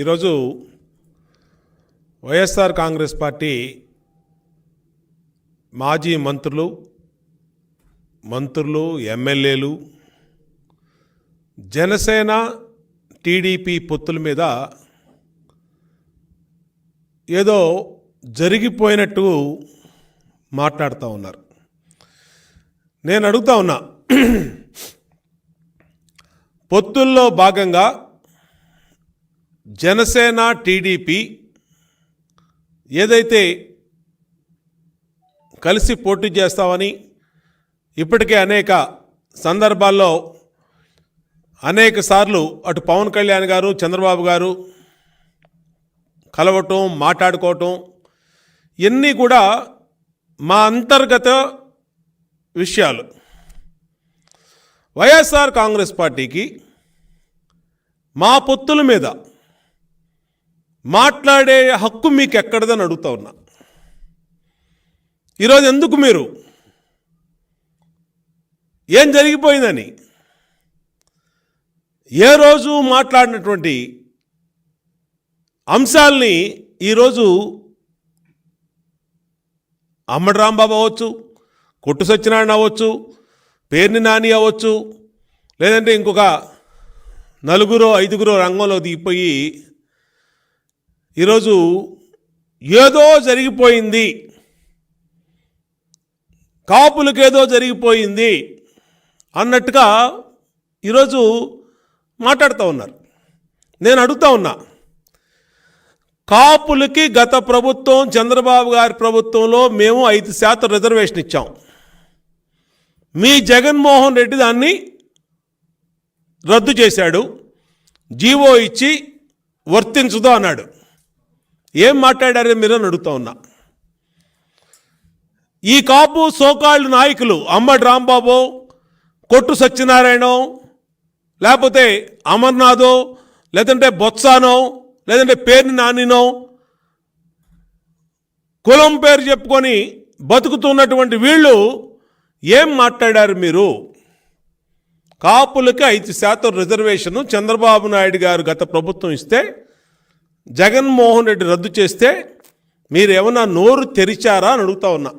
ఈరోజు వైఎస్ఆర్ కాంగ్రెస్ పార్టీ మాజీ మంత్రులు ఎమ్మెల్యేలు జనసేన టీడీపీ పొత్తుల మీద ఏదో జరిగిపోయినట్టు మాట్లాడుతూ ఉన్నారు. నేను అడుగుతా ఉన్నా, పొత్తుల్లో భాగంగా జనసేన టీడీపీ ఏదైతే కలిసి పోటీ చేస్తామని ఇప్పటికే అనేక సందర్భాల్లో అనేక సార్లు అటు పవన్ కళ్యాణ్ గారు చంద్రబాబు గారు కలవటం మాట్లాడుకోవటం ఇవన్నీ కూడా మా అంతర్గత విషయాలు. వైఎస్ఆర్ కాంగ్రెస్ పార్టీకి మా పొత్తుల మీద మాట్లాడే హక్కు మీకు ఎక్కడదని అడుగుతా ఉన్నా. ఈరోజు ఎందుకు మీరు ఏం జరిగిపోయిందని ఏ రోజు మాట్లాడినటువంటి అంశాలని ఈరోజు అమ్మడి రాంబాబు అవ్వచ్చు, కొట్టు సత్యనారాయణ అవ్వచ్చు, పేర్ని నాని అవ్వచ్చు, లేదంటే ఇంకొక 4-5 రంగంలో దిగిపోయి ఈరోజు ఏదో జరిగిపోయింది, కాపులకేదో జరిగిపోయింది అన్నట్టుగా ఈరోజు మాట్లాడుతూ ఉన్నారు. నేను అడుగుతా ఉన్నా, కాపులకి గత ప్రభుత్వం చంద్రబాబు గారి ప్రభుత్వంలో మేము 5% రిజర్వేషన్ ఇచ్చాం. మీ జగన్మోహన్ రెడ్డి దాన్ని రద్దు చేశాడు, జీవో ఇచ్చి వర్తించదు అన్నాడు. ఏం మాట్లాడారో మీరు అని అడుగుతా ఉన్నా. ఈ కాపు సోకాళ్ళు నాయకులు అమ్మడి రాంబాబు, కొట్టు సత్యనారాయణ, లేకపోతే అమర్నాథో, లేదంటే బొత్సానో, లేదంటే పేర్ని నానినో కులం పేరు చెప్పుకొని బతుకుతున్నటువంటి వీళ్ళు ఏం మాట్లాడారు మీరు? కాపులకి 5% రిజర్వేషను చంద్రబాబు నాయుడు గారు గత ప్రభుత్వం ఇస్తే, జగన్మోహన్ రెడ్డి రద్దు చేస్తే మీరు ఏమన్నా నోరు తెరిచారా అని అడుగుతా ఉన్నా.